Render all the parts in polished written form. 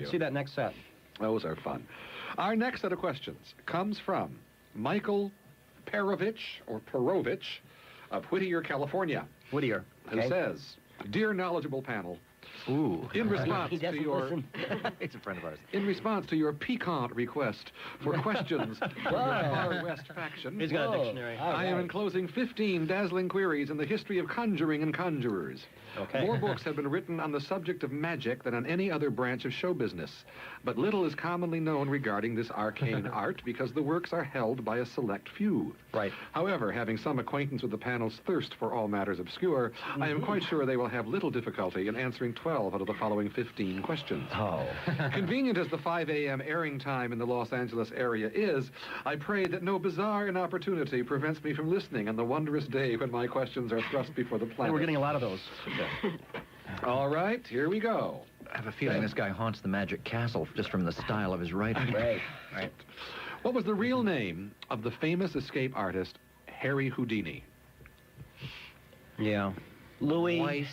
you. Let's see that next set. Those are fun. Our next set of questions comes from Michael Perovich of Whittier, California. Whittier. Who says, "Dear knowledgeable panel, Ooh. in response He to doesn't your listen. He's a friend of ours. in response to your piquant request for questions from the Far West faction, He's got a dictionary. I am enclosing 15 dazzling queries in the history of conjuring and conjurers. Okay. More books have been written on the subject of magic than on any other branch of show business, but little is commonly known regarding this arcane art because the works are held by a select few. Right. However, having some acquaintance with the panel's thirst for all matters obscure, I am quite sure they will have little difficulty in answering 12 out of the following 15 questions. Oh. Convenient as the 5 a.m. airing time in the Los Angeles area is, I pray that no bizarre inopportunity prevents me from listening on the wondrous day when my questions are thrust before the planet. We're getting a lot of those. All right, here we go. I have a feeling this guy haunts the Magic Castle just from the style of his writing. Right. Right. What was the real name of the famous escape artist Harry Houdini? Yeah. Louis. Weiss.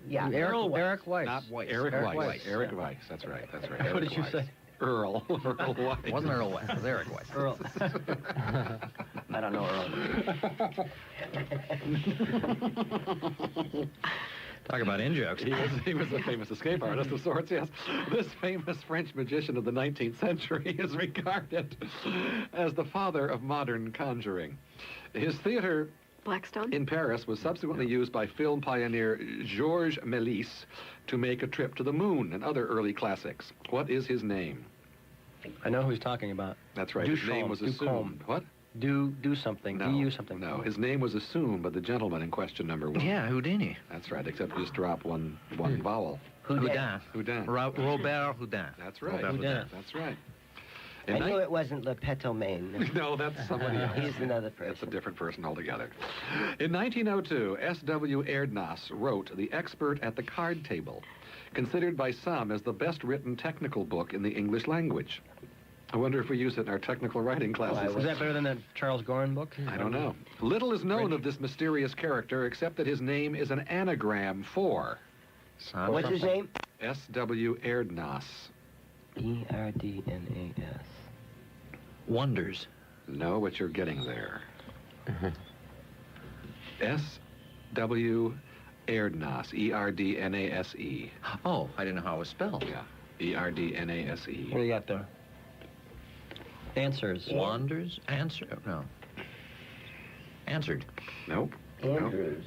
Yeah. Eric Weiss. Not Weiss. Eric Weiss. Weiss. Eric Weiss. That's right. That's right. What Eric did you Weiss. say? Earl. Earl Weiss. Wasn't Earl Weiss. It was Eric Weiss. Earl. I don't know Earl. Talk about in-jokes. He was a famous escape artist of sorts, yes. This famous French magician of the 19th century is regarded as the father of modern conjuring. His theater Blackstone? in Paris was subsequently used by film pioneer Georges Méliès to make a trip to the moon and other early classics. What is his name? I know who he's talking about. That's right. His name was assumed. What? Do something. No. Do something. No, his name was assumed by the gentleman in question number 1. Yeah, Houdini. That's right, except you just drop one vowel. Houdin. Houdin. Robert Houdin. That's right. Robert Houdin. That's right. I knew it wasn't Le Petomaine. No, that's somebody else. He's another person. That's a different person altogether. In 1902, S.W. Erdnas wrote The Expert at the Card Table, considered by some as the best written technical book in the English language. I wonder if we use it in our technical writing classes. Is that better than that Charles Gorin book? I don't know. Little is known of this mysterious character except that his name is an anagram for What's his name? S.W. Erdnas. Erdnas. Wonders. No, but you're getting there. S.W. Erdnas. E-R-D-N-A-S-E. Oh, I didn't know how it was spelled. Yeah. E-R-D-N-A-S-E. What do you got there? Answers. Wonders? Answer? No. Answered. Nope. Andrews.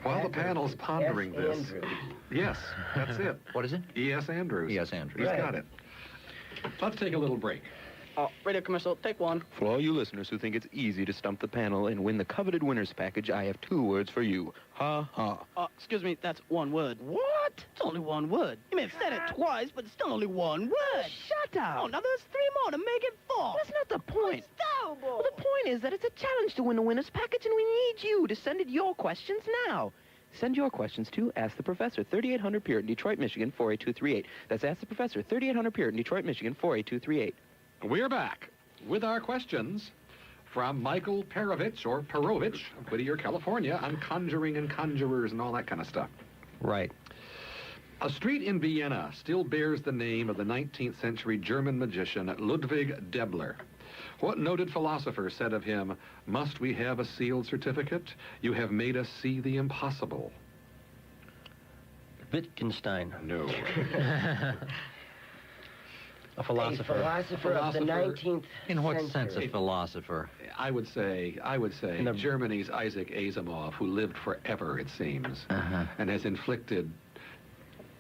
While the panel's pondering this. Andrews. Yes, that's it. What is it? E.S. Andrews. E.S. Andrews. He's Right. got it. Let's take a little break. Oh, radio commercial, take one. For all you listeners who think it's easy to stump the panel and win the coveted winner's package, I have 2 words for you. Ha ha. Excuse me, that's one word. What? It's only one word. You may have said it twice, but it's still only one word. Shut up. Oh, now there's 3 more to make it 4. That's not the point. It's terrible. Well, the point is that it's a challenge to win the winner's package, and we need you to send it your questions now. Send your questions to Ask the Professor, 3800 Puritan, Detroit, Michigan, 48238. That's Ask the Professor, 3800 Puritan, Detroit, Michigan, 48238. We're back with our questions from Michael Perovich of Whittier, California, on conjuring and conjurers and all that kind of stuff. Right. A street in Vienna still bears the name of the 19th century German magician Ludwig Debler. What noted philosopher said of him, "Must we have a sealed certificate? You have made us see the impossible." Wittgenstein. No. A philosopher. A philosopher of the 19th In what century. sense a philosopher? I would say Germany's Isaac Asimov, who lived forever, it seems, and has inflicted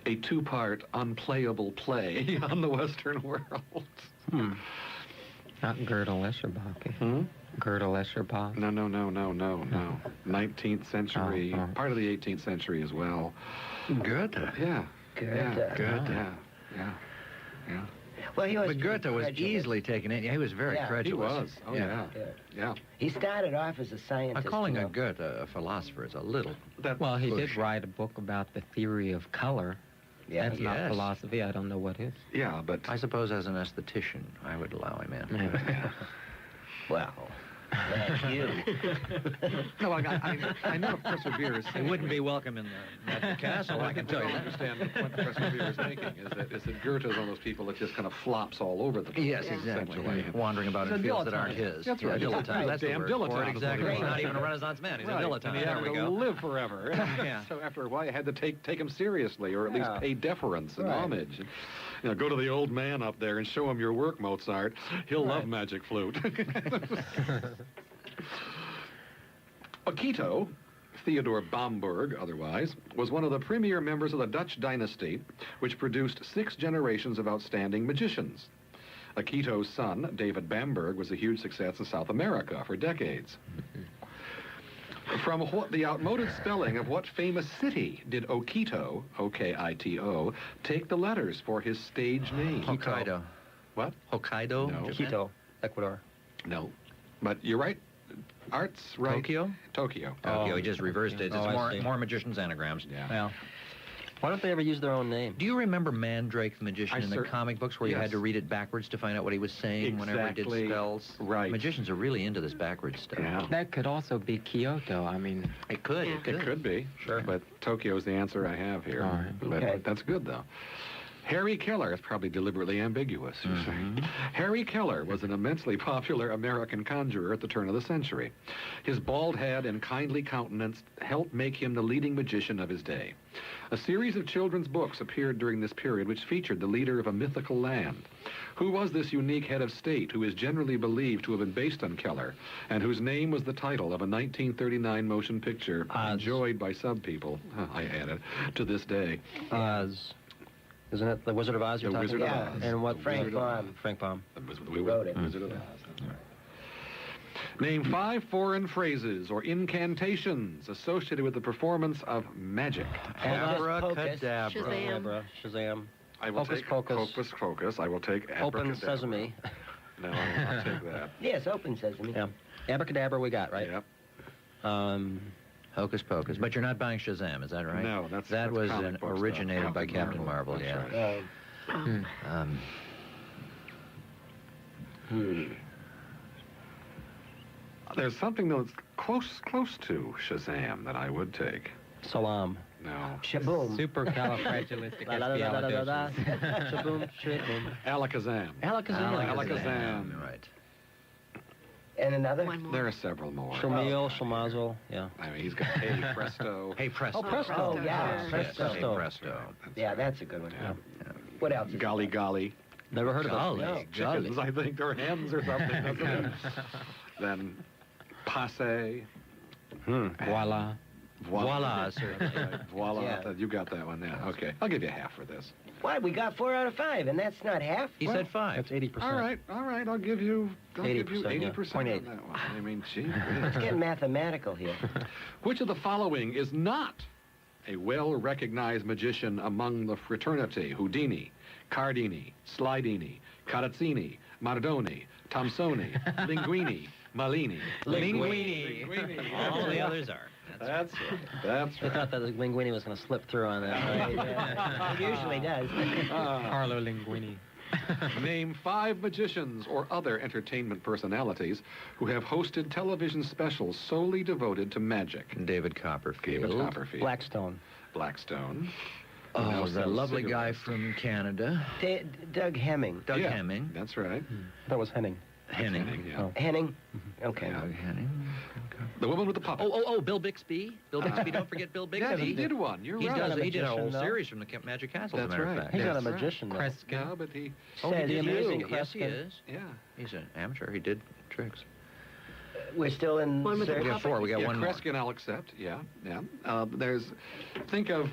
a 2-part unplayable play on the Western world. Not Gödel Escherbach. Gödel Escherbach. No. 19th century, part of the 18th century as well. Goethe. Yeah. Goethe. Yeah. Well, he was But Goethe was credulous. easily taken in. He was very Yeah. credulous. He was. Oh, yeah. He started off as a scientist. Calling you a know. Goethe a philosopher is a little... Well, he did push. write a book about the theory of color. Yeah. That's not Yes. philosophy. I don't know what is. Yeah, but I suppose as an esthetician, I would allow him in. Well, That's you. No, I know Professor Beer is He saying. wouldn't be welcome in the Magic Castle, I can tell you I that. understand the point Professor Beer is making is that Goethe is one of those people that just kind of flops all over the place. Yes, exactly. essentially. Wandering about He's in a fields that aren't dilettante. his. That's Yeah, right. dilettante. That's the Damn word for dilettante. it, exactly. Right. He's not even a Renaissance man. He's a Right, dilettante. and he There happened we to go. live forever. Yeah. So after a while, you had to take him seriously, or at least Yeah. pay deference and Right. homage. You know, go to the old man up there and show him your work, Mozart. He'll love Right. magic flute. Akito, Theodore Bamberg, otherwise, was one of the premier members of the Dutch dynasty, which produced 6 generations of outstanding magicians. Akito's son, David Bamberg, was a huge success in South America for decades. From what the outmoded spelling of what famous city did Okito, O-K-I-T-O, take the letters for his stage name? Hokkaido. What? Hokkaido? No. Japan? Quito, Ecuador. No. But you're right. Art's right. Tokyo? Tokyo. Tokyo, Oh, he just reversed it. It's oh, I see. more magicians' anagrams. Yeah. Well, why don't they ever use their own name? Do you remember Mandrake the Magician I in the cer- comic books where you Yes. had to read it backwards to find out what he was saying whenever he Exactly. did spells? Right. Magicians are really into this backwards stuff. Yeah. That could also be Kyoto. I mean, It could. Yeah. It It could be. Sure. But Tokyo's the answer I have here. All right. But Okay. that's good, though. Harry Keller is probably deliberately ambiguous, you see. Harry Keller was an immensely popular American conjurer at the turn of the century. His bald head and kindly countenance helped make him the leading magician of his day. A series of children's books appeared during this period which featured the leader of a mythical land. Who was this unique head of state who is generally believed to have been based on Keller and whose name was the title of a 1939 motion picture Oz. enjoyed by some people, I added, to this day? Oz. Isn't it The Wizard of Oz you're The talking Wizard of about? Oz. And what The Frank Wizard of Baum. Oz. Frank Baum. We Wrote it. Wizard of Oz. That's right. Name 5 foreign phrases or incantations associated with the performance of magic. Abracadabra. Shazam. Abra, Shazam. I will Hocus take Pocus. Hocus Pocus. I will take Open abracadabra. Sesame. No, I will not take that. Yes, open sesame. Yeah. Abracadabra we got, right? Yep. Hocus Pocus. But you're not buying Shazam, is that right? No, that's That was comic book stuff. originated by Captain Marvel, That's yeah. right. Um, There's something that's close to Shazam that I would take. Salam. No. Shaboom. supercalifragilistic. La la la la la la la. Shaboom, shaboom. Alakazam. Alakazam. Alakazam. Right. And another? One more. There are several more. Shamil, Shamazel, yeah. I mean, he's got Hey Presto. Hey, Presto. Oh, Presto. Oh, yeah. Yes, Presto. Hey, Presto. Yeah, that's a good one. Yeah. What else? is Golly golly. Never heard of Golly, it. No. golly. Chickens, I think, or hens or something. doesn't it? Then passe. Voila. Voila, sir. Right, voila. Yeah. You got that one, yeah. Okay. I'll give you half for this. What? We got 4 out of 5, and that's not half? He Well, said 5. That's 80%. All right. I'll give you 80%, 80% yeah. on 0.8. that one. I mean, gee. It's getting mathematical here. Which of the following is not a well-recognized magician among the fraternity? Houdini, Cardini, Slidini, Carazzini, Mardoni, Tomsoni, Linguini, Malini. Linguini. All the others are. That's right. That's They right. thought that the Linguini was going to slip through on that. Right, yeah. It usually does. Carlo Linguini. Name 5 magicians or other entertainment personalities who have hosted television specials solely devoted to magic. David Copperfield. David Copperfield. Blackstone. Blackstone. Oh, Nelson the lovely guy Cigarettes. from Canada. Doug Hemming. Doug Yeah, Hemming. That's right. That was Henning. Henning. Yeah. Oh. Henning? Okay. Yeah. Doug Henning. The woman with the puppet. Oh, Bill Bixby. Bill Bixby, don't forget Bill Bixby. Yeah, he did one. You're He right. does. He did a whole magician, though. series from the Magic Castle, as a That's matter right. of fact. He's not a That's right. magician, though. Kreskin. Yeah, but he... Oh, Said he did the amazing too. Yes, he Kreskin. is. Yeah. He's an amateur. He did tricks. We're still in One with the search? We got 4. We got Yeah, one more. Kreskin I'll accept. Yeah, yeah. Think of...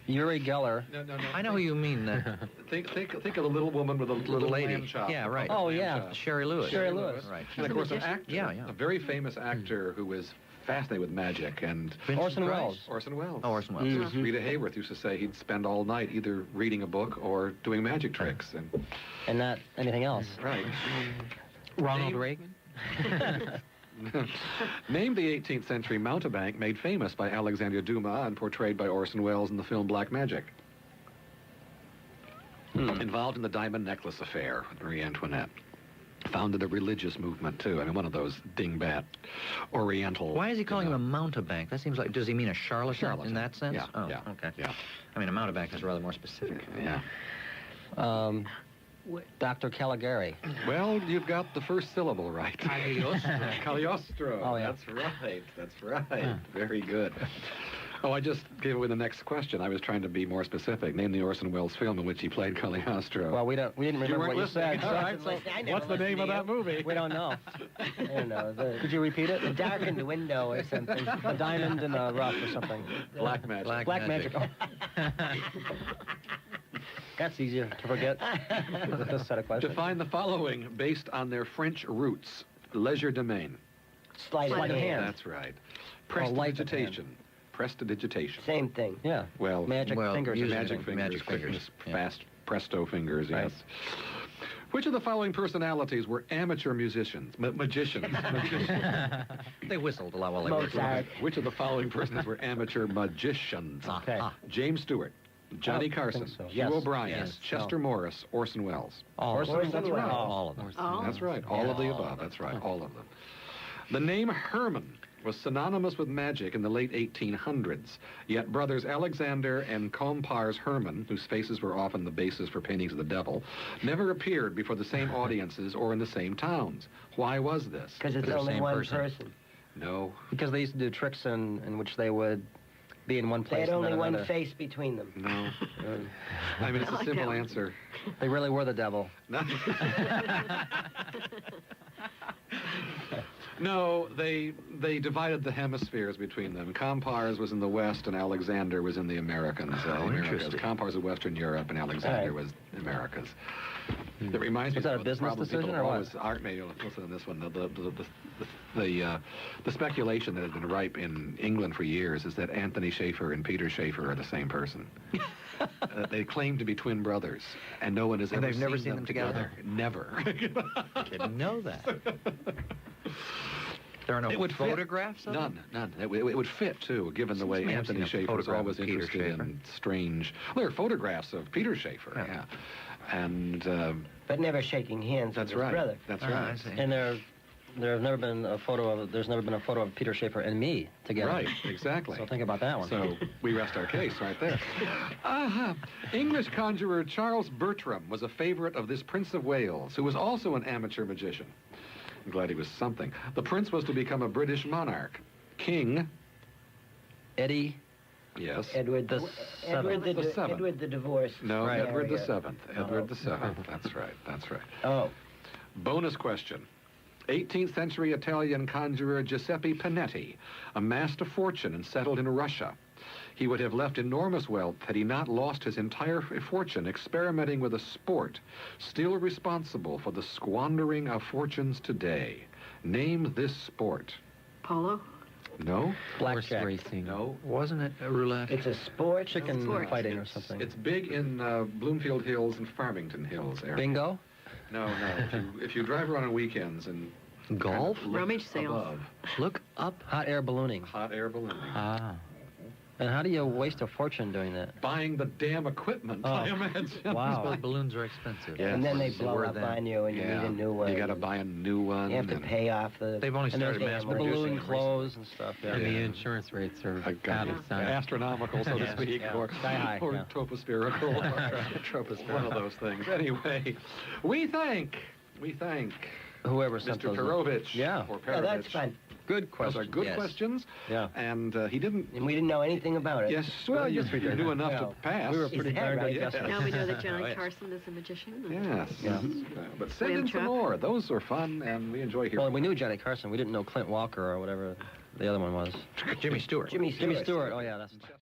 Uri Geller. No. I know who you mean. Think of the little woman with a little lady. lamb chop. Yeah, right. Oh, Lamb yeah. chop. Sherry Lewis. Sherry Lewis. Right. And of a course, an magician? actor, Yeah. a very famous actor who was fascinated with magic, and Vincent Orson Price? Welles. Orson Welles. Oh, Orson Welles. Mm. Rita Hayworth used to say he'd spend all night either reading a book or doing magic tricks. And And not anything else. right. Ronald Name- Reagan. Named the 18th century mountebank made famous by Alexander Dumas and portrayed by Orson Welles in the film Black Magic. Involved in the diamond necklace affair with Marie Antoinette. Founded a religious movement, too. I mean, one of those dingbat Oriental... Why is he calling him a mountebank? That seems like, does he mean a charlatan in that sense? Yeah, Oh, yeah, okay. yeah. I mean, a mountebank is rather more specific. Yeah. Dr. Caligari. Well, you've got the first syllable right. Cagliostro. Cagliostro. Oh, yeah. That's right. That's right. Very good. Oh, I just gave away the next question. I was trying to be more specific. Name the Orson Welles film in which he played Cagliostro. Well, we didn't remember weren't what you listening. said. All right, so I never what's the name of listened that to movie? We don't know. I don't know. Could you repeat it? The darkened window or something. A diamond in the rough or something. Black Magic. Black magic. That's easier to forget with this set of questions. Define the following based on their French roots. Leisure domain. Sleight of Sleight of hand. hand. That's right. light of Prestidigitation. Prestidigitation. Same thing. Yeah. Well, Magic fingers. using magic it. fingers. Magic fingers. Yeah. Fast presto fingers, Right. yes. Which of the following personalities were amateur musicians? Magicians. They whistled a lot while they were Mozart. Which of the following persons were amateur magicians? Okay. James Stewart, Johnny don't Carson, think so. Hugh Yes. O'Brien, Yes. Chester Morris, Orson Welles. Orson Orson Welles. Welles. all of them. Oh. That's right. All of the above. That's right. All of them. The name Herman was synonymous with magic in the late 1800s. Yet brothers Alexander and Compars Herman, whose faces were often the basis for paintings of the devil, never appeared before the same audiences or in the same towns. Why was this? Because it's They're the only same one person. person. No. Because they used to do tricks in which they would be in one They place had only and then one another. face between them. No. I mean, it's a like simple that one. answer. They really were the devil. No, they divided the hemispheres between them. Compars was in the West and Alexander was in the Americans. Americas. interesting. Compars was Western Europe and Alexander was Americas. It reminds me Was that a of the business problem decision people or what? always- Art, maybe you'll listen to this one. The speculation that has been ripe in England for years is that Anthony Schaefer and Peter Schaefer are the same person. They claim to be twin brothers, and no one has And ever they've never seen them together. Never. Didn't know that. There are no It would fit. photographs of them? None. It would fit, too, given the way Seems to me I've Anthony seen a Schaefer was photograph always of Peter interested Schaefer. in strange... Well, there are photographs of Peter Schaefer, yeah. And But never shaking hands that's with his right. brother. That's Ah, right. I see. And there's never been a photo of Peter Schaefer and me together. Right, exactly. So think about that one. So we rest our case right there. English conjurer Charles Bertram was a favorite of this Prince of Wales, who was also an amateur magician. I'm glad he was something. The prince was to become a British monarch. King, Eddie. yes. Edward The Edward The seventh. Edward the divorced. No, Right. Edward the area. Seventh. Edward the Seventh. That's right. That's right. Oh, Bonus question. 18th century Italian conjurer Giuseppe Panetti amassed a fortune and settled in Russia. He would have left enormous wealth had he not lost his entire fortune experimenting with a sport still responsible for the squandering of fortunes today. Name this sport. Polo? No? Horse Blackjack. racing. No. Wasn't it a roulette? it's a sport. Chicken Sport. fighting or something. It's big in Bloomfield Hills and Farmington Hills area. Bingo. No. If you drive around on weekends and Golf? kind of look Rummage sales. above, Look up. Hot air ballooning. hot air ballooning. Ah. And how do you waste a fortune doing that? Buying the damn equipment, Oh. I imagine. Wow. Those balloons are expensive. Yes. And then they They blow were up then. on you, and you need a new one. You got to buy a new one. You have to and- pay off the. They've only And there's started mass the producing balloon them clothes and stuff. Yeah. And the Yeah. insurance rates are I got out it. of sight. Astronomical, so to Yeah. speak, Yeah. or Sky high, or yeah. tropospherical, one of those things. Anyway, we thank Whoever sent Mr. those. Perovich. Yeah. Or Yeah, that's Perovich. fun. Good Those question. are good Yes. questions. Yeah. And he didn't. And we didn't know anything about it. Yes, well, you yes, we did. knew enough Well, to pass. We were Is pretty that darn good right? guesses. Now we know that Johnny Oh, yes. Carson is a magician. and- Yes. Yeah. But send Lamb in some chop. more. Those are fun, and we enjoy hearing. Well, we knew Johnny Carson. We didn't know Clint Walker or whatever the other one was. Jimmy Stewart. Jimmy Jimmy Stewart. Oh, yeah, that's...